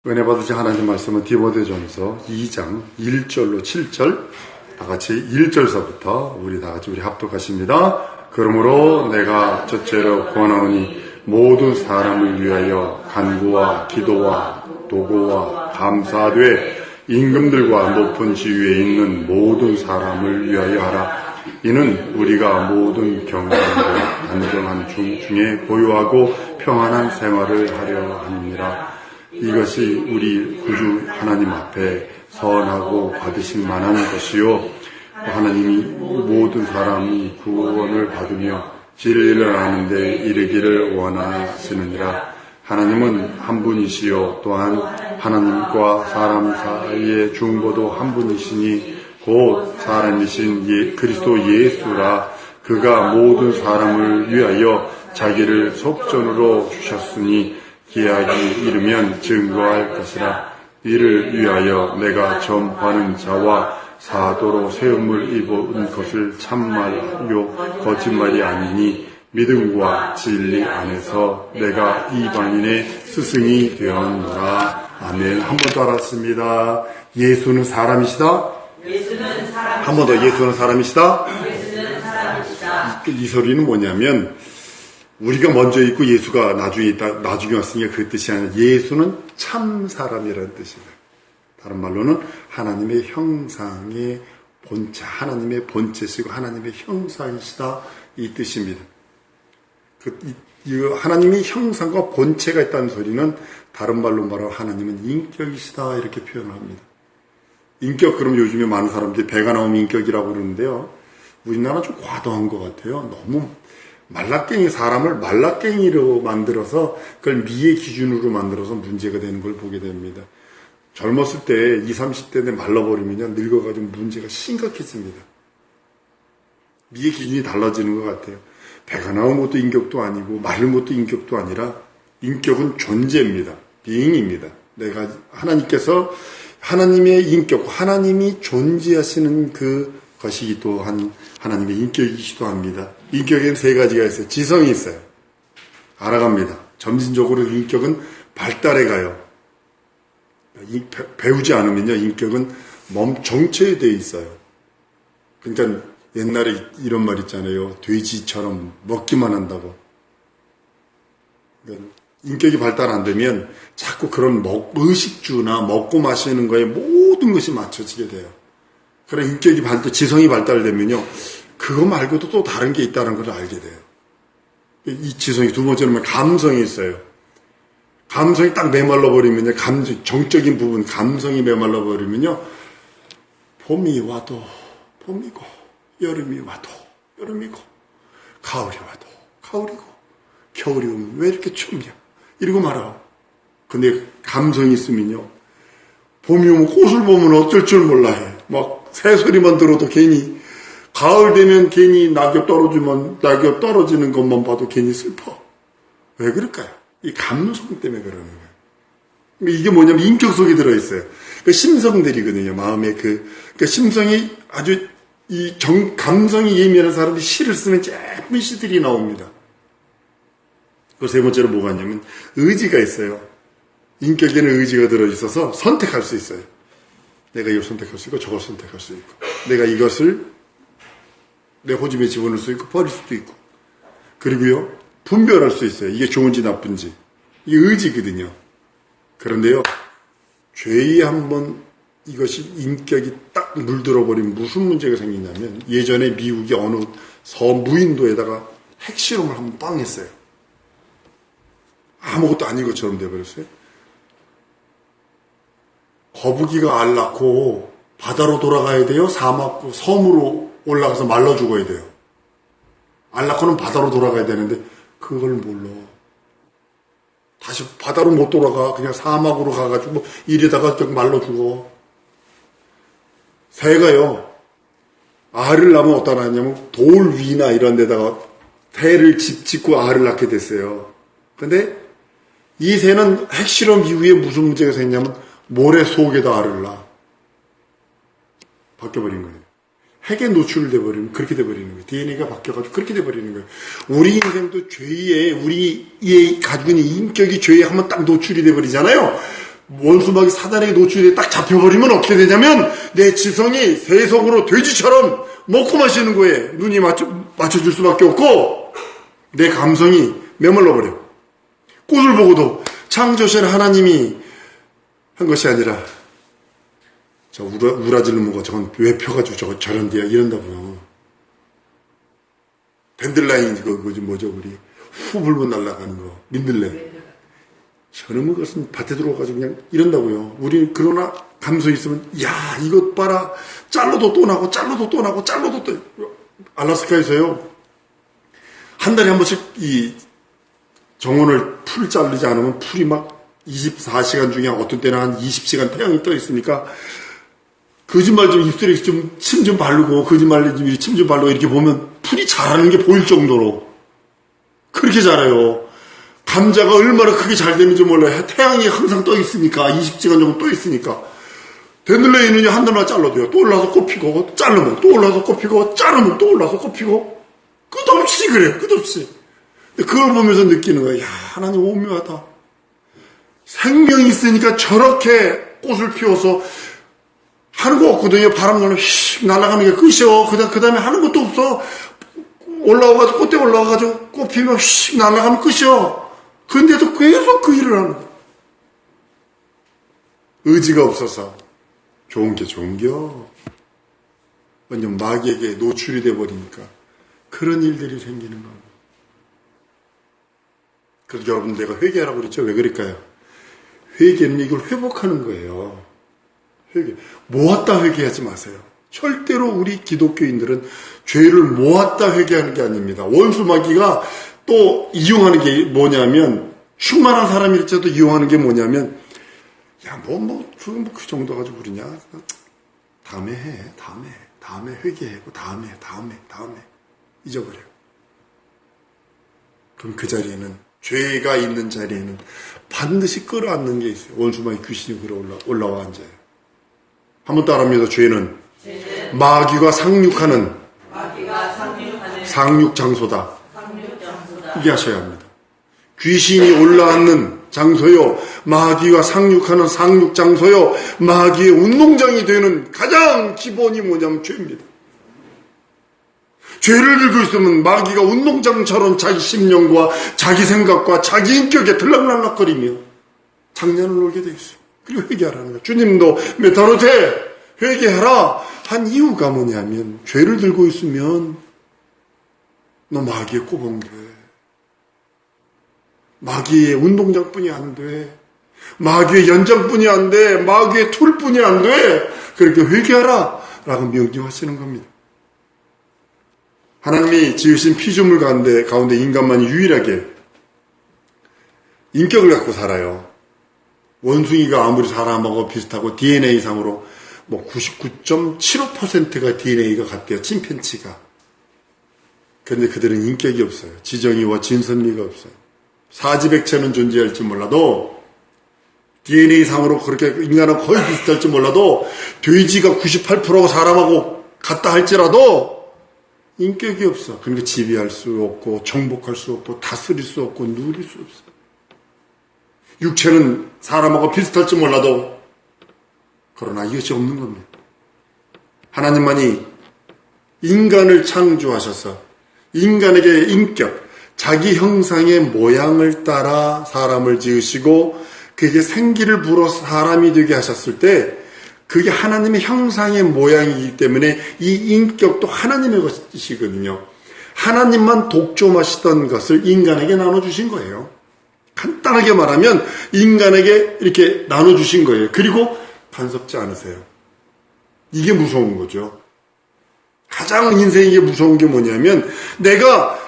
은혜 받으신 하나님 말씀은 디모데전서 2장 1절로 7절 다같이 1절서부터 우리 다같이 우리 합독하십니다. 그러므로 내가 첫째로 권하오니 모든 사람을 위하여 간구와 기도와 도고와 감사하되 임금들과 높은 지위에 있는 모든 사람을 위하여 하라. 이는 우리가 모든 경건과 안정한 중에 보유하고 평안한 생활을 하려 함이니라. 이것이 우리 구주 하나님 앞에 선하고 받으실 만한 것이요 하나님이 모든 사람이 구원을 받으며 진리를 아는데 이르기를 원하시느니라. 하나님은 한 분이시요 또한 하나님과 사람 사이의 중보도 한 분이시니 곧 사람이신 그리스도 예수라. 그가 모든 사람을 위하여 자기를 속전으로 주셨으니 기약이 이르면 증거할 것이라. 이를 위하여 내가 전파하는 자와 사도로 세움을 입은 것을 참말하요 거짓말이 아니니 믿음과 진리 안에서 내가 이방인의 스승이 되었노라. 아멘. 한 번 더 알았습니다. 예수는 사람이시다. 예수는 사람이시다. 한 번 더 예수는 사람이시다. 예수는 사람이시다. 이 소리는 뭐냐면 우리가 먼저 있고 예수가 나중에 왔으니까 그 뜻이 아니라 예수는 참 사람이라는 뜻입니다. 다른 말로는 하나님의 형상의 본체, 하나님의 본체시고 하나님의 형상이시다 이 뜻입니다. 하나님의 형상과 본체가 있다는 소리는 다른 말로 말하면 하나님은 인격이시다 이렇게 표현을 합니다. 인격, 그럼 요즘에 많은 사람들이 배가 나오면 인격이라고 그러는데요. 우리나라는 좀 과도한 것 같아요. 너무 사람을 말라깽이로 만들어서 그걸 미의 기준으로 만들어서 문제가 되는 걸 보게 됩니다. 젊었을 때 20, 30대 때 말라버리면요 늙어가지고 문제가 심각해집니다. 미의 기준이 달라지는 것 같아요. 배가 나온 것도 인격도 아니고 마른 것도 인격도 아니라 인격은 존재입니다. being입니다. 내가 하나님께서 하나님의 인격, 하나님이 존재하시는 그것이 또한 하나님의 인격이기도 합니다. 인격에는 세 가지가 있어요. 지성이 있어요. 알아갑니다. 점진적으로 인격은 발달해 가요. 배우지 않으면요, 인격은 정체에 되어 있어요. 그러니까 옛날에 이런 말 있잖아요. 돼지처럼 먹기만 한다고. 그러니까 인격이 발달 안 되면 자꾸 그런 의식주나 먹고 마시는 거에 모든 것이 맞춰지게 돼요. 그래 인격이 지성이 발달되면요, 그거 말고도 또 다른 게 있다는 걸 알게 돼요. 이 지성이 두 번째로는 감성이 있어요. 감성이 딱 메말라 버리면요, 정적인 부분, 감성이 메말라 버리면요, 봄이 와도 봄이고, 여름이 와도 여름이고, 가을이 와도 가을이고, 겨울이 오면 왜 이렇게 춥냐? 이러고 말아요. 근데 감성이 있으면요, 봄이 오면 꽃을 보면 어쩔 줄 몰라 해. 막 새소리만 들어도 괜히, 가을 되면 괜히 낙엽 떨어지는 것만 봐도 괜히 슬퍼. 왜 그럴까요? 이 감성 때문에 그러는 거예요. 이게 뭐냐면 인격 속에 들어있어요. 그 심성들이거든요. 마음의 그러니까 심성이 아주 감성이 예민한 사람이 시를 쓰면 예쁜 시들이 나옵니다. 그 세 번째로 뭐가 있냐면 의지가 있어요. 인격에는 의지가 들어있어서 선택할 수 있어요. 내가 이걸 선택할 수 있고 저걸 선택할 수 있고, 내가 이것을 내 호집에 집어넣을 수 있고 버릴 수도 있고, 그리고요 분별할 수 있어요. 이게 좋은지 나쁜지. 이게 의지거든요. 그런데요, 죄에 한번 이것이 인격이 딱 물들어버리면 무슨 문제가 생기냐면, 예전에 미국이 어느 무인도에다가 핵실험을 한번 빵 했어요. 아무것도 아닌 것처럼 돼버렸어요. 거북이가 알 낳고 바다로 돌아가야 돼요? 섬으로 올라가서 말라 죽어야 돼요? 알 낳고는 바다로 돌아가야 되는데 그걸 몰라. 다시 바다로 못 돌아가. 그냥 사막으로 가가지고 이러다가 말라 죽어. 새가요, 알을 낳으면 어디다 낳냐면 돌 위나 이런 데다가 새를 짓고 알을 낳게 됐어요. 근데 이 새는 핵실험 이후에 무슨 문제가 생기냐면 모래 속에다 알을 낳아. 바뀌어버린 거예요. 핵에 노출돼 버리면 그렇게 돼 버리는 거예요. DNA가 바뀌어가지고 그렇게 돼 버리는 거예요. 우리 인생도 죄에, 우리의 가지고 있는 인격이 죄에 한번 딱 노출이 돼 버리잖아요. 원수막이 사단에게 노출돼 딱 잡혀버리면 어떻게 되냐면 내 지성이 세속으로 돼지처럼 먹고 마시는 거에 눈이 맞춰줄 수밖에 없고 내 감성이 메말라버려. 꽃을 보고도 창조신 하나님이 한 것이 아니라 저 우라질로 먹어 저건 왜 펴가지고 저런데요 이런다고요. 밴들라인 뭐죠 우리 후불고 날아가는 거 민들레 저놈의 것은 밭에 들어가가지고 그냥 이런다고요. 우리 그러나 감성 있으면 야 이것 봐라 잘라도 또 나고 잘라도 또 나고 잘라도 또 알라스카에서요 한 달에 한 번씩 이 정원을 풀 자르지 않으면 풀이 막 24시간 중에 어떤 때는 한 20시간 태양이 떠 있으니까 거짓말 좀 입술에 좀 침 좀 바르고 거짓말 좀 침 좀 바르고 이렇게 보면 풀이 자라는 게 보일 정도로 그렇게 자라요. 감자가 얼마나 크게 잘 되는지 몰라요. 태양이 항상 떠 있으니까 20시간 정도 떠 있으니까 밴들레이는요 한 달만 잘라도요 또 올라서 꽃 피고 자르면 또 올라서 꽃 피고 자르면 또 올라서 꽃 피고 끝없이 그래요. 끝없이. 그걸 보면서 느끼는 거예요. 야 하나님 오묘하다. 생명이 있으니까 저렇게 꽃을 피워서 하는 거 없거든요. 바람 나면 휙 날아가는 게 끝이요. 그 다음에 하는 것도 없어. 올라와가지고 꽃대 올라와가지고 꽃 피면 휙 날아가면 끝이요. 근데도 계속 그 일을 하는 거예요. 의지가 없어서 좋은 게 좋은겨. 완전 마귀에게 노출이 돼버리니까 그런 일들이 생기는 겁니다. 그래서 여러분 내가 회개하라고 그랬죠. 왜 그럴까요? 회개는 이걸 회복하는 거예요. 회개. 모았다 회개하지 마세요. 절대로 우리 기독교인들은 죄를 모았다 회개하는 게 아닙니다. 원수 마귀가 또 이용하는 게 뭐냐면 충만한 사람일지라도 이용하는 게 뭐냐면 야 그 정도 가지고 그러냐 다음에 해 다음에 회개하고 다음에 잊어버려요. 그럼 그 자리에는 죄가 있는 자리에는 반드시 끌어안는 게 있어요. 원수마귀 귀신이 올라와 앉아요. 한번 따라합니다. 죄는 마귀가 상륙하는 상륙장소다. 이게 하셔야 합니다. 귀신이 올라앉는 장소요, 마귀가 상륙하는 상륙장소요, 마귀의 운동장이 되는 가장 기본이 뭐냐면 죄입니다. 죄를 들고 있으면 마귀가 운동장처럼 자기 심령과 자기 생각과 자기 인격에 들락날락거리며 장난을 놀게 돼 있어요. 그리고 회개하라는 거예요. 주님도 메타노테 회개하라 한 이유가 뭐냐면 죄를 들고 있으면 너 마귀에 꼬봉돼. 마귀의 운동장뿐이 안 돼. 마귀의 연장뿐이 안 돼. 마귀의 툴뿐이 안 돼. 그렇게 회개하라 라고 명령하시는 겁니다. 하나님이 지으신 피조물 가운데 인간만이 유일하게 인격을 갖고 살아요. 원숭이가 아무리 사람하고 비슷하고 DNA상으로 99.75%가 DNA가 같대요. 침팬치가. 그런데 그들은 인격이 없어요. 지정의와 진선미가 없어요. 사지백체는 존재할지 몰라도 DNA상으로 그렇게 인간하고 거의 비슷할지 몰라도 돼지가 98%가 사람하고 같다 할지라도 인격이 없어. 그러니까 지배할 수 없고 정복할 수 없고 다스릴 수 없고 누릴 수 없어. 육체는 사람하고 비슷할지 몰라도 그러나 이것이 없는 겁니다. 하나님만이 인간을 창조하셔서 인간에게 인격, 자기 형상의 모양을 따라 사람을 지으시고 그게 생기를 불어 사람이 되게 하셨을 때 그게 하나님의 형상의 모양이기 때문에 이 인격도 하나님의 것이거든요. 하나님만 독점하시던 것을 인간에게 나눠주신 거예요. 간단하게 말하면 인간에게 이렇게 나눠주신 거예요. 그리고 간섭지 않으세요. 이게 무서운 거죠. 가장 인생에게 무서운 게 뭐냐면 내가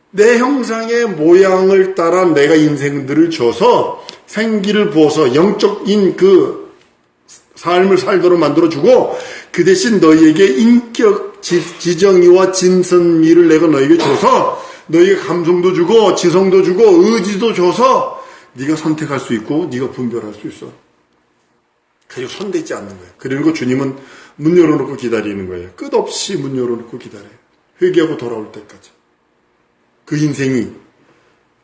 내 형상의 모양을 따라 내가 인생들을 줘서 생기를 부어서 영적인 그 삶을 살도록 만들어주고 그 대신 너희에게 인격 지정의와 진선미를 내가 너희에게 줘서 너희에게 감성도 주고 지성도 주고 의지도 줘서 네가 선택할 수 있고 네가 분별할 수 있어. 그리고 손대지 않는 거예요. 그리고 주님은 문 열어놓고 기다리는 거예요. 끝없이 문 열어놓고 기다려요. 회개하고 돌아올 때까지. 그 인생이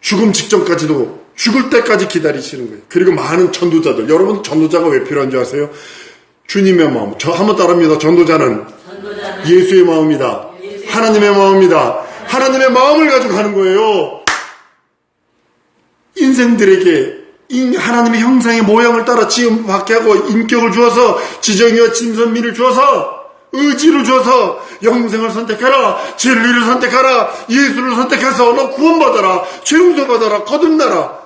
죽음 직전까지도 죽을 때까지 기다리시는 거예요. 그리고 많은 전도자들. 여러분 전도자가 왜 필요한 줄 아세요? 주님의 마음. 저 한번 따라합니다. 전도자는 예수의 마음이다. 하나님의 마음이다. 하나님의 마음을 가지고 가는 거예요. 인생들에게 하나님의 형상의 모양을 따라 지음 받게 하고 인격을 주어서 지정이와 진선미를 주어서 의지를 주어서 영생을 선택하라, 진리를 선택하라, 예수를 선택해서 너 구원받아라, 죄용서 받아라, 거듭나라,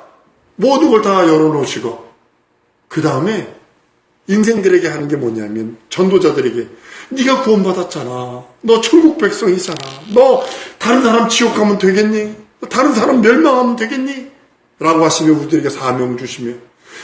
모든 걸 다 열어놓으시고 그 다음에 인생들에게 하는 게 뭐냐면 전도자들에게 네가 구원받았잖아, 너 천국 백성이잖아, 너 다른 사람 지옥 가면 되겠니? 다른 사람 멸망하면 되겠니? 라고 하시며 우리들에게 사명 주시며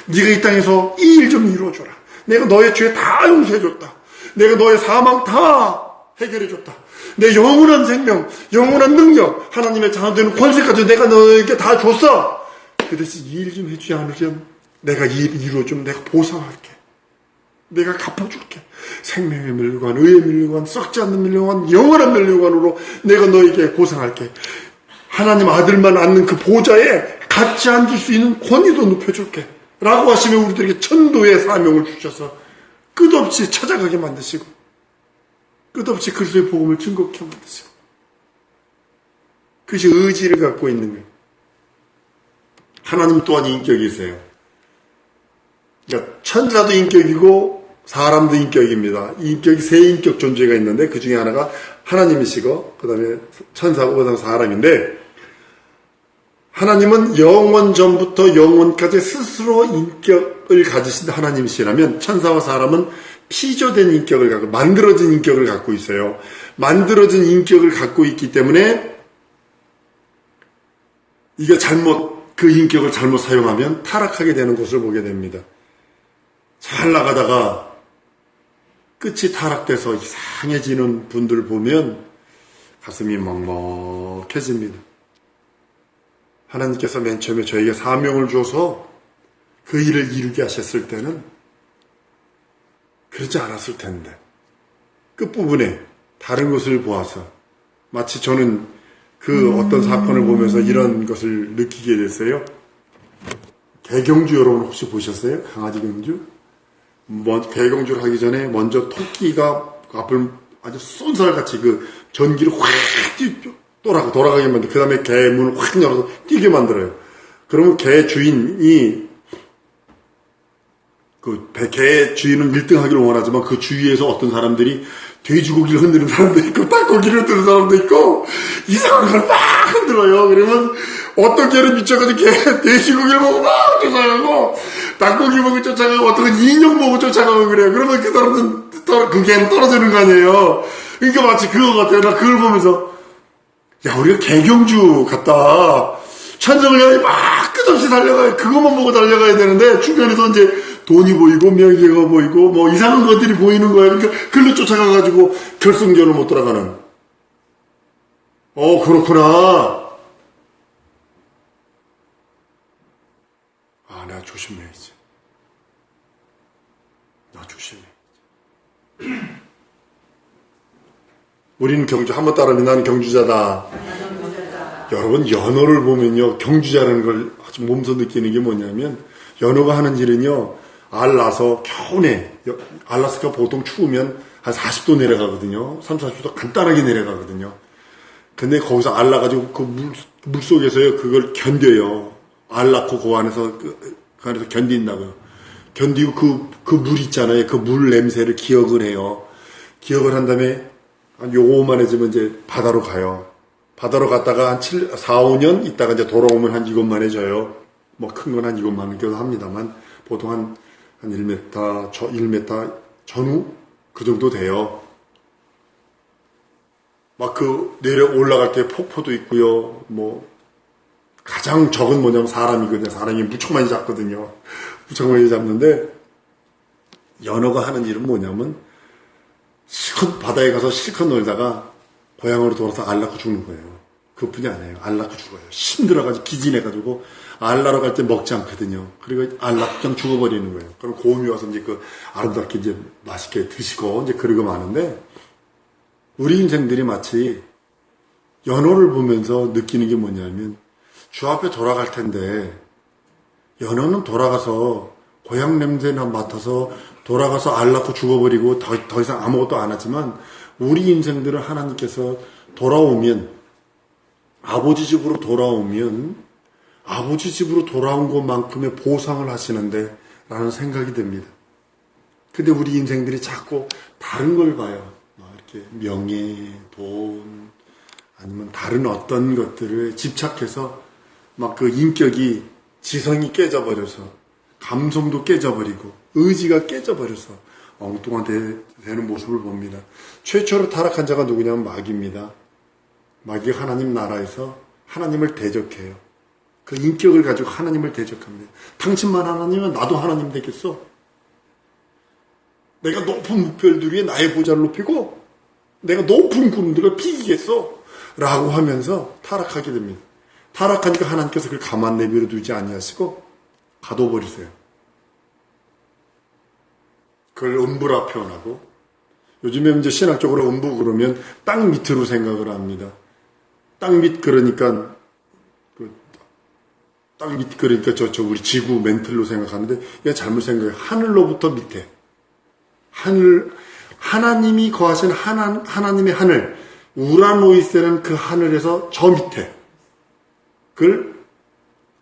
네가 이 땅에서 이 일 좀 이루어줘라, 내가 너의 죄 다 용서해줬다, 내가 너의 사망 다 해결해줬다, 내 영원한 생명, 영원한 능력, 하나님의 자녀되는 권세까지 내가 너에게 다 줬어. 그 대신 이 일 좀 해주지 않으면 내가 이 일 이루어주면 내가 보상할게, 내가 갚아줄게. 생명의 멸류관, 의의 멸류관, 썩지 않는 멸류관, 영원한 멸류관으로 내가 너에게 보상할게. 하나님 아들만 앉는 그 보좌에 같이 앉을 수 있는 권위도 높여줄게 라고 하시며 우리들에게 천도의 사명을 주셔서 끝없이 찾아가게 만드시고 끝없이 그리스도의 복음을 증거케 만드시고, 그것이 의지를 갖고 있는 거예요. 하나님 또한 인격이세요. 그러니까 천사도 인격이고 사람도 인격입니다. 인격이 세 인격 존재가 있는데 그 중에 하나가 하나님이시고 그 다음에 천사고 그 다음에 사람인데, 하나님은 영원 전부터 영원까지 스스로 인격을 가지신 하나님이시라면 천사와 사람은 피조된 인격을 갖고 만들어진 인격을 갖고 있어요. 만들어진 인격을 갖고 있기 때문에 이게 그 인격을 잘못 사용하면 타락하게 되는 것을 보게 됩니다. 잘 나가다가 끝이 타락돼서 이상해지는 분들 보면 가슴이 먹먹해집니다. 하나님께서 맨 처음에 저에게 사명을 줘서 그 일을 이루게 하셨을 때는 그렇지 않았을 텐데, 끝부분에 다른 것을 보아서 마치 저는 그 어떤 사건을 보면서 이런 것을 느끼게 됐어요. 개경주 여러분 혹시 보셨어요? 강아지 경주? 개경주를 하기 전에 먼저 토끼가 앞을 아주 쏜살같이 그 전기를 확 돌아가게 만들고 그 다음에 개 문을 확 열어서 뛰게 만들어요. 그러면 개 주인이 개 주인은 1등 하기를 원하지만 그 주위에서 어떤 사람들이 돼지고기를 흔드는 사람도 있고 닭고기를 흔드는 사람도 있고 이상한 걸 막 흔들어요. 그러면 어떤 개는 미쳐가지고 돼지고기를 보고 막 쫓아가고 닭고기 보고 쫓아가고 어떤 건 인형 보고 쫓아가고 그래요. 그러면 그 사람은 그 개는 떨어지는 거 아니에요. 그러니까 마치 그거 같아요. 나 그걸 보면서 야, 우리가 개경주 같다. 천성을 향해 막 끝없이 달려가요. 그것만 보고 달려가야 되는데 주변에서 이제 돈이 보이고 명예가 보이고 뭐 이상한 것들이 보이는 거예요. 그러니까 글로 쫓아가가지고 결승전을 못 돌아가는. 그렇구나. 내가 조심해야지. 나 조심해야지. 우리는 한번 따르면 나는 경주자다. 여러분, 연어를 보면요, 경주자라는 걸 아주 몸소 느끼는 게 뭐냐면, 연어가 하는 일은요, 알 낳아서 겨우내. 알라스카 보통 추우면 한 40도 내려가거든요. 30, 40도 간단하게 내려가거든요. 근데 거기서 알 낳아가지고 그 물 속에서요, 그걸 견뎌요. 알 낳고 그 안에서, 그 안에서 견딘다고요. 견디고 그 물 있잖아요. 그 물 냄새를 기억을 해요. 기억을 한 다음에, 한 요만해지면 이제 바다로 가요. 바다로 갔다가 한 4, 5년 있다가 이제 돌아오면 한 이것만해져요. 뭐 큰 건 한 이것만하기도 합니다만 보통 한 1m, 1m 전후? 그 정도 돼요. 막 올라갈 때 폭포도 있고요. 뭐, 가장 적은 뭐냐면 사람이거든요. 사람이 무척 많이 잡거든요. 무척 많이 잡는데, 연어가 하는 일은 뭐냐면, 실컷 바다에 가서 실컷 놀다가 고향으로 돌아서 알 낳고 죽는 거예요. 그것뿐이 아니에요. 알 낳고 죽어요. 힘들어가지고 기진해가지고 알 낳으러 갈 때 먹지 않거든요. 그리고 알 낳고 그냥 죽어버리는 거예요. 그럼 고음이 와서 이제 아름답게 이제 맛있게 드시고 이제 그러고 마는데, 우리 인생들이 마치 연어를 보면서 느끼는 게 뭐냐면, 주 앞에 돌아갈 텐데 연어는 돌아가서 고향 냄새나 맡아서 돌아가서 알 낳고 죽어버리고 더 이상 아무것도 안 하지만 우리 인생들은 하나님께서 돌아오면 아버지 집으로 돌아오면 아버지 집으로 돌아온 것만큼의 보상을 하시는데 라는 생각이 듭니다. 근데 우리 인생들이 자꾸 다른 걸 봐요. 이렇게 명예, 돈, 아니면 다른 어떤 것들을 집착해서 막 그 인격이 지성이 깨져버려서 감성도 깨져버리고 의지가 깨져버려서 엉뚱한 되는 모습을 봅니다. 최초로 타락한 자가 누구냐면 마귀입니다. 마귀가 하나님 나라에서 하나님을 대적해요. 그 인격을 가지고 하나님을 대적합니다. 당신만 하나님이면 나도 하나님 되겠어. 내가 높은 묵별들 위에 나의 보좌를 높이고 내가 높은 구름들을 비기겠어 라고 하면서 타락하게 됩니다. 타락하니까 하나님께서 그걸 가만 내버려 두지 아니하시고 가둬버리세요. 그걸 음부라 표현하고, 요즘에 이제 신학적으로 음부 그러면 땅 밑으로 생각을 합니다. 땅 밑 그러니까 땅 밑 그러니까 저 우리 지구 멘틀로 생각하는데 이게 잘못 생각해요. 하늘로부터 밑에, 하나님이 거하신 하나님의 하늘, 우라노이스라는 그 하늘에서 저 밑에, 그걸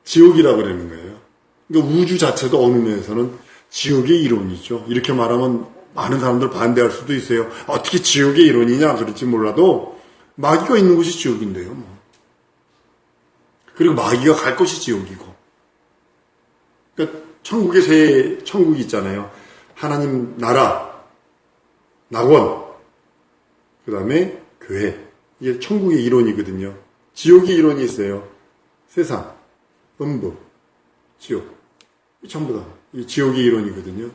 지옥이라고 그러는 거예요. 그러니까 우주 자체도 어느 면에서는 지옥의 이론이죠. 이렇게 말하면 많은 사람들 반대할 수도 있어요. 어떻게 지옥의 이론이냐 그럴지 몰라도 마귀가 있는 곳이 지옥인데요. 뭐. 그리고 마귀가 갈 곳이 지옥이고. 그러니까 천국의 세 천국이 있잖아요. 하나님 나라, 낙원, 그 다음에 교회. 이게 천국의 이론이거든요. 지옥의 이론이 있어요. 세상, 음부, 지옥. 전부 다 이 지옥의 이론이거든요.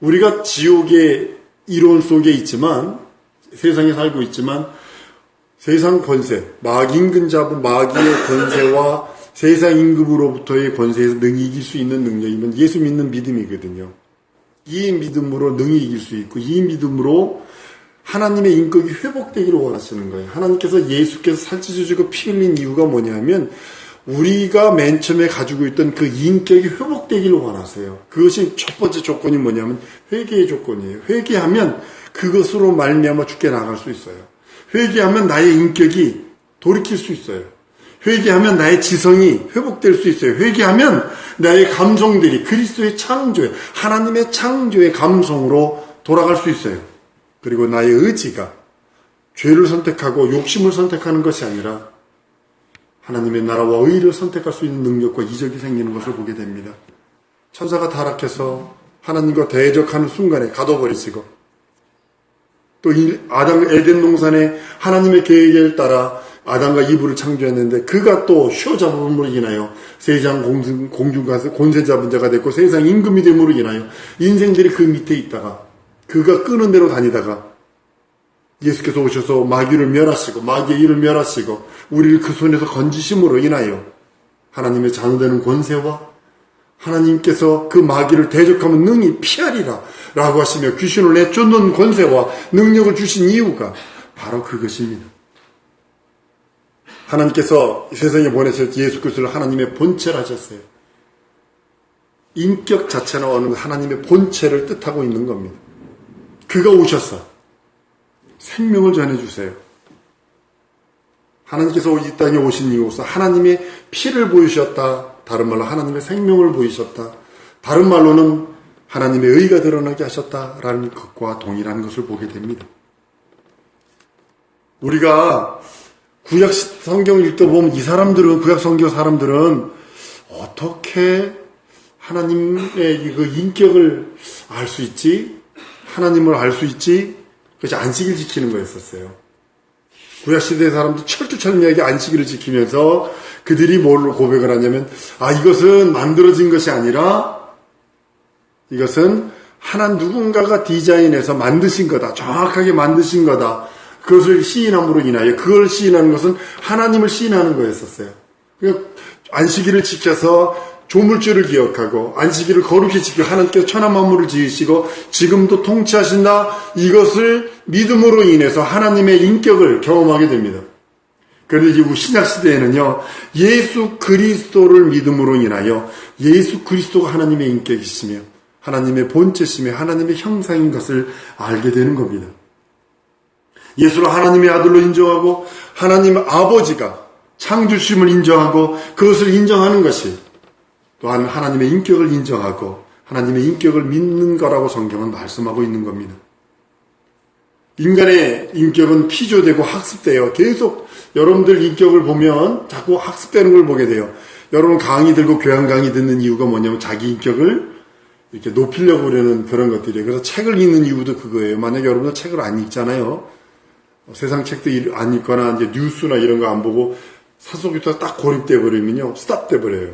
우리가 지옥의 이론 속에 있지만, 세상에 살고 있지만 세상 권세, 임금 잡은 마귀의 권세와 세상 임금으로부터의 권세에서 능히 이길 수 있는 능력이면 예수 믿는 믿음이거든요. 이 믿음으로 능히 이길 수 있고 이 믿음으로 하나님의 인격이 회복되기를 원하시는 거예요. 하나님께서 예수께서 살찌셔지고 피 흘린 이유가 뭐냐면 우리가 맨 처음에 가지고 있던 그 인격이 회복되기를 원하세요. 그것이 첫 번째 조건이 뭐냐면 회개의 조건이에요. 회개하면 그것으로 말미암아 죽게 나갈 수 있어요. 회개하면 나의 인격이 돌이킬 수 있어요. 회개하면 나의 지성이 회복될 수 있어요. 회개하면 나의 감성들이 그리스도의 창조의, 하나님의 창조의 감성으로 돌아갈 수 있어요. 그리고 나의 의지가 죄를 선택하고 욕심을 선택하는 것이 아니라 하나님의 나라와 의를 선택할 수 있는 능력과 이적이 생기는 것을 보게 됩니다. 천사가 타락해서 하나님과 대적하는 순간에 가둬버리시고 또 아담 에덴 동산에 하나님의 계획에 따라 아담과 이브를 창조했는데 그가 또 쉬어잡음으로 인하여 세상 공중가서 권세 잡은 자가 됐고 세상 임금이 됨으로 인하여 인생들이 그 밑에 있다가 그가 끄는 대로 다니다가 예수께서 오셔서 마귀를 멸하시고 마귀의 일을 멸하시고 우리를 그 손에서 건지심으로 인하여 하나님의 자녀되는 권세와 하나님께서 그 마귀를 대적하면 능히 피하리라 라고 하시며 귀신을 내쫓는 권세와 능력을 주신 이유가 바로 그것입니다. 하나님께서 세상에 보내셔서 예수 그리스도를 하나님의 본체를 하셨어요. 인격 자체는 어느 하나님의 본체를 뜻하고 있는 겁니다. 그가 오셔서 생명을 전해주세요. 하나님께서 이 땅에 오신 이유로서 하나님의 피를 보이셨다. 다른 말로 하나님의 생명을 보이셨다. 다른 말로는 하나님의 의가 드러나게 하셨다라는 것과 동일한 것을 보게 됩니다. 우리가 구약 성경을 읽다 보면 이 사람들은, 구약 성경 사람들은 어떻게 하나님의 그 인격을 알 수 있지? 하나님을 알 수 있지? 그것이 안식일 지키는 거였었어요. 구약시대 사람들 철두철미하게 안식일을 지키면서 그들이 뭘로 고백을 하냐면 이것은 만들어진 것이 아니라 이것은 누군가가 디자인해서 만드신 거다. 정확하게 만드신 거다. 그것을 시인함으로 인하여 그걸 시인하는 것은 하나님을 시인하는 거였었어요. 그러니까 안식일을 지켜서 조물주를 기억하고 안식일을 거룩히 지키고 하나님께서 천하 만물을 지으시고 지금도 통치하신다. 이것을 믿음으로 인해서 하나님의 인격을 경험하게 됩니다. 그런데 이제 신약 시대에는요, 예수 그리스도를 믿음으로 인하여 예수 그리스도가 하나님의 인격이시며 하나님의 본체시며 하나님의 형상인 것을 알게 되는 겁니다. 예수를 하나님의 아들로 인정하고 하나님 아버지가 창조심을 인정하고 그것을 인정하는 것이 또한 하나님의 인격을 인정하고 하나님의 인격을 믿는 거라고 성경은 말씀하고 있는 겁니다. 인간의 인격은 피조되고 학습돼요. 계속 여러분들 인격을 보면 자꾸 학습되는 걸 보게 돼요. 여러분 강의 들고 교양 강의 듣는 이유가 뭐냐면 자기 인격을 이렇게 높이려고 그러는 그런 것들이에요. 그래서 책을 읽는 이유도 그거예요. 만약에 여러분들 책을 안 읽잖아요. 세상 책도 안 읽거나 이제 뉴스나 이런 거 안 보고 사소기부터 딱 고립돼 버리면요. 스탑돼 버려요.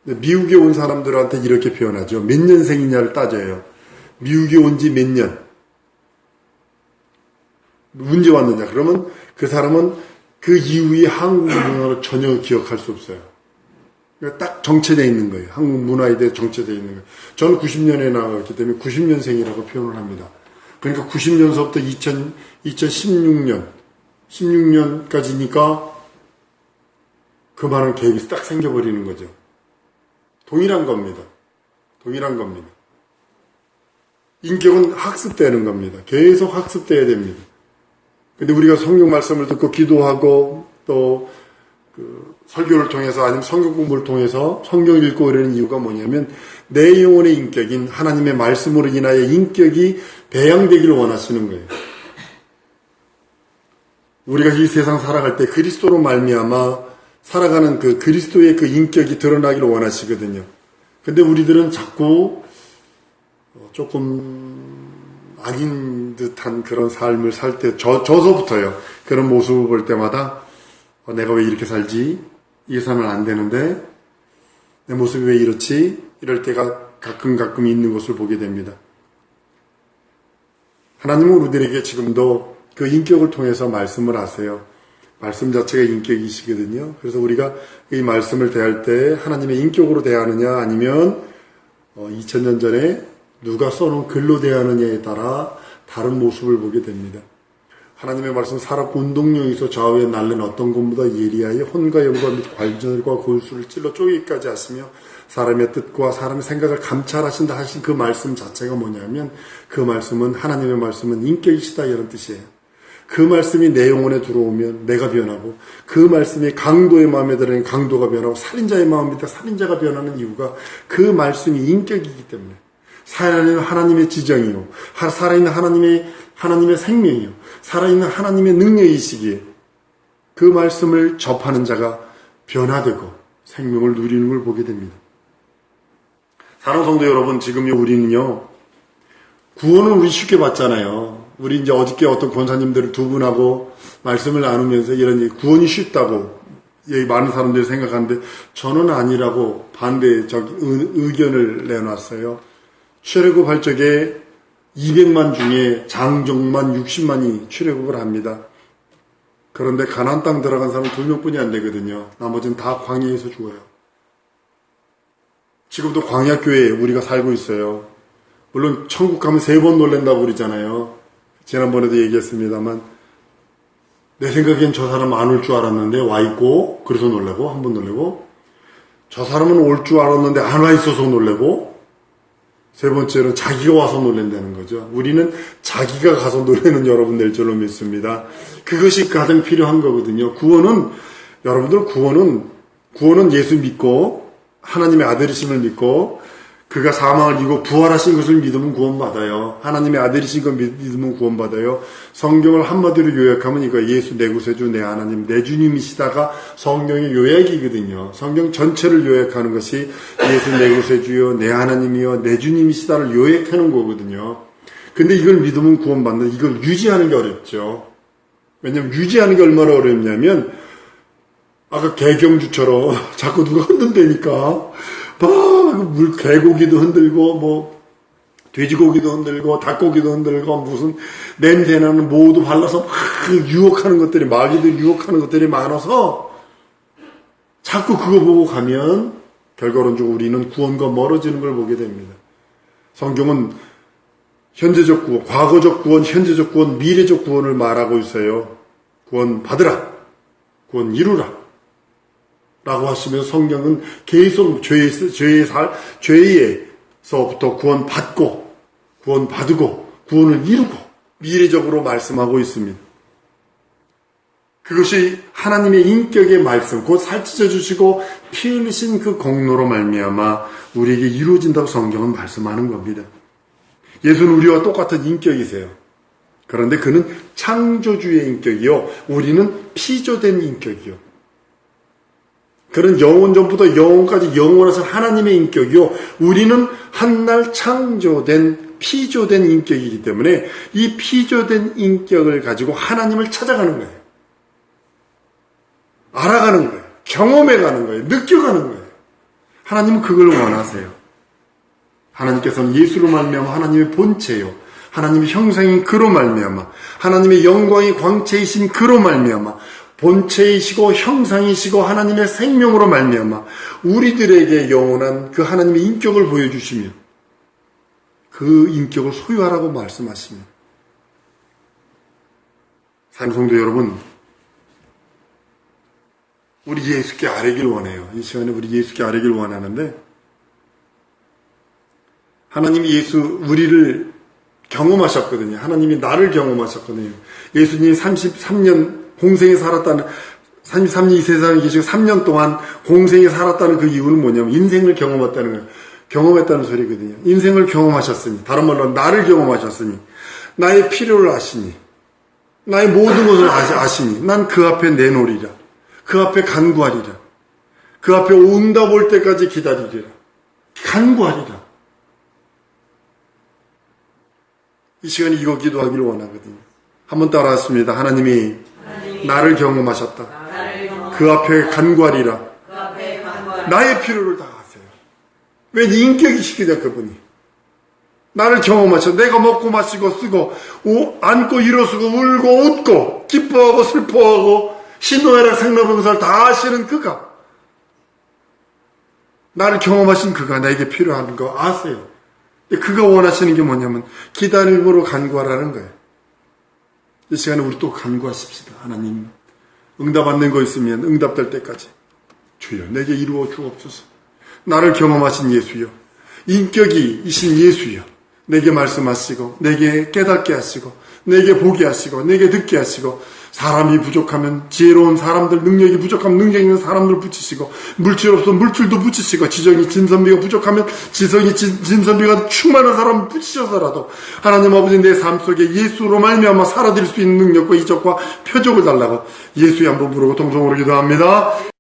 미국에 온 사람들한테 이렇게 표현하죠. 몇 년생이냐를 따져요. 미국에 온 지 몇 년. 언제 왔느냐. 그러면 그 사람은 그 이후의 한국 문화를 전혀 기억할 수 없어요. 그러니까 딱 정체되어 있는 거예요. 한국 문화에 대해 정체되어 있는 거예요. 저는 90년에 나왔기 때문에 90년생이라고 표현을 합니다. 그러니까 90년서부터 2016년, 16년까지니까 그 많은 갭이 딱 생겨버리는 거죠. 동일한 겁니다. 동일한 겁니다. 인격은 학습되는 겁니다. 계속 학습돼야 됩니다. 근데 우리가 성경 말씀을 듣고 기도하고 또 설교를 통해서 아니면 성경 공부를 통해서 성경 읽고 이러는 이유가 뭐냐면 내 영혼의 인격인 하나님의 말씀으로 인하여 인격이 배양되기를 원하시는 거예요. 우리가 이 세상 살아갈 때 그리스도로 말미암아 살아가는 그 그리스도의 그 인격이 드러나기를 원하시거든요. 근데 우리들은 자꾸 조금 아닌 듯한 그런 삶을 살 때, 저서부터요. 그런 모습을 볼 때마다, 내가 왜 이렇게 살지? 이 삶은 안 되는데, 내 모습이 왜 이렇지? 이럴 때가 가끔 있는 것을 보게 됩니다. 하나님은 우리들에게 지금도 그 인격을 통해서 말씀을 하세요. 말씀 자체가 인격이시거든요. 그래서 우리가 이 말씀을 대할 때 하나님의 인격으로 대하느냐, 아니면 2000년 전에 누가 써놓은 글로 대하느냐에 따라 다른 모습을 보게 됩니다. 하나님의 말씀 사람 운동령에서 좌우에 날른 어떤 것보다 예리하여 혼과 영과 및 관절과 골수를 찔러 쪼개기까지 하시며 사람의 뜻과 사람의 생각을 감찰하신다 하신 그 말씀 자체가 뭐냐면 그 말씀은 하나님의 말씀은 인격이시다 이런 뜻이에요. 그 말씀이 내 영혼에 들어오면 내가 변하고 그 말씀이 강도의 마음에 들어오면 강도가 변하고 살인자의 마음에 들어 살인자가 변하는 이유가 그 말씀이 인격이기 때문에 살아있는 하나님의 지정이요. 살아있는 하나님의 생명이요. 살아있는 하나님의 능력이시기에 그 말씀을 접하는 자가 변화되고 생명을 누리는 걸 보게 됩니다. 사랑하는 성도 여러분, 지금요, 우리는요, 구원을 우리 쉽게 받잖아요. 우리 이제 어저께 어떤 권사님들을 두 분하고 말씀을 나누면서 이런 구원이 쉽다고 여기 많은 사람들이 생각하는데 저는 아니라고 반대 의견을 내놨어요. 출애굽 할 적에 200만 중에 장정만 60만이 출애굽을 합니다. 그런데 가나안 땅 들어간 사람은 2명뿐이 안 되거든요. 나머지는 다 광야에서 죽어요. 지금도 광야교회에 우리가 살고 있어요. 물론 천국 가면 3번 놀란다고 그러잖아요. 지난번에도 얘기했습니다만 내 생각엔 저 사람 안 올 줄 알았는데 와 있고 그래서 놀라고 한 번 놀라고 저 사람은 올 줄 알았는데 안 와 있어서 놀라고 세 번째는 자기가 와서 놀란다는 거죠. 우리는 자기가 가서 놀라는 여러분 될 줄로 믿습니다. 그것이 가장 필요한 거거든요. 여러분들 구원은 예수 믿고 하나님의 아들이심을 믿고 그가 사망을 이기고 부활하신 것을 믿으면 구원받아요. 하나님의 아들이신 걸 믿으면 구원받아요. 성경을 한마디로 요약하면 이거 예수 내 구세주 내 하나님 내 주님이시다가 성경의 요약이거든요. 성경 전체를 요약하는 것이 예수 내 구세주요 내 하나님이요 내 주님이시다를 요약하는 거거든요. 근데 이걸 믿으면 구원받는 이걸 유지하는 게 어렵죠. 왜냐면 유지하는 게 얼마나 어렵냐면 아까 개경주처럼 자꾸 누가 흔든다니까 개고기도 흔들고 돼지고기도 흔들고 닭고기도 흔들고 무슨 냄새나는 모두 발라서 막 유혹하는 것들이 마귀들 유혹하는 것들이 많아서 자꾸 그거 보고 가면 결과론적으로 우리는 구원과 멀어지는 걸 보게 됩니다. 성경은 현재적 구원, 과거적 구원, 현재적 구원, 미래적 구원을 말하고 있어요. 구원 받으라. 구원 이루라 라고 하시면서 성경은 계속 죄에서부터 구원받고 구원받고 구원을 이루고 미래적으로 말씀하고 있습니다. 그것이 하나님의 인격의 말씀, 곧 살찌져 주시고 피 흘리신 그 공로로 말미암아 우리에게 이루어진다고 성경은 말씀하는 겁니다. 예수는 우리와 똑같은 인격이세요. 그런데 그는 창조주의 인격이요, 우리는 피조된 인격이요. 그는 영원 전부터 영원까지 영원하신 하나님의 인격이요, 우리는 한날 창조된 피조된 인격이기 때문에 이 피조된 인격을 가지고 하나님을 찾아가는 거예요. 알아가는 거예요. 경험해가는 거예요. 느껴가는 거예요. 하나님은 그걸 원하세요. 하나님께서는 예수로 말미암아 하나님의 본체요, 하나님의 형상인 그로 말미암아 하나님의 영광의 광채이신 그로 말미암아 본체이시고 형상이시고 하나님의 생명으로 말미암아 우리들에게 영원한 그 하나님의 인격을 보여주시며 그 인격을 소유하라고 말씀하십니다. 사랑하는 성도 여러분, 우리 예수께 아뢰길 원해요. 이 시간에 우리 예수께 아뢰길 원하는데, 하나님이 우리를 경험하셨거든요. 하나님이 나를 경험하셨거든요. 예수님이 33년 공생에 살았다는, 33년 이 세상에 계시고 3년 동안 공생에 살았다는 그 이유는 뭐냐면 인생을 경험했다는 거예요. 경험했다는 소리거든요. 인생을 경험하셨으니, 다른 말로 나를 경험하셨으니, 나의 필요를 아시니, 나의 모든 것을 아시니, 난 그 앞에 내놓으리라. 그 앞에 간구하리라. 그 앞에 응답 올 때까지 기다리리라. 간구하리라. 이 시간에 이거 기도하기를 원하거든요. 한번 따라하십니다. 하나님이 나를 경험하셨다. 그 앞에 간구하리라. 나의 필요를 다 아세요. 왜 인격이시기냐 그분이. 나를 경험하셔. 내가 먹고 마시고 쓰고 앉고 일어서고 울고 웃고 기뻐하고 슬퍼하고 신노애락 생로병사를 다 아시는 그가, 나를 경험하신 그가 나에게 필요한 거 아세요. 그가 원하시는 게 뭐냐면 기다림으로 간구하라는 거예요. 이 시간에 우리 또 간구하십시다. 하나님, 응답 안 된 거 있으면 응답될 때까지 주여 내게 이루어 주옵소서. 나를 경험하신 예수여, 인격이신 예수여, 내게 말씀하시고 내게 깨닫게 하시고 내게 보게 하시고 내게 듣게 하시고, 사람이 부족하면 지혜로운 사람들, 능력이 부족하면 능력 있는 사람들 붙이시고, 물질 없으면 물질도 붙이시고, 지정이 진선비가 부족하면 지성이 진선비가 충만한 사람 붙이셔서라도 하나님 아버지 내 삶 속에 예수로 말미암아 살아들 수 있는 능력과 이적과 표적을 달라고 예수의 한번 부르고 동성으로 기도합니다.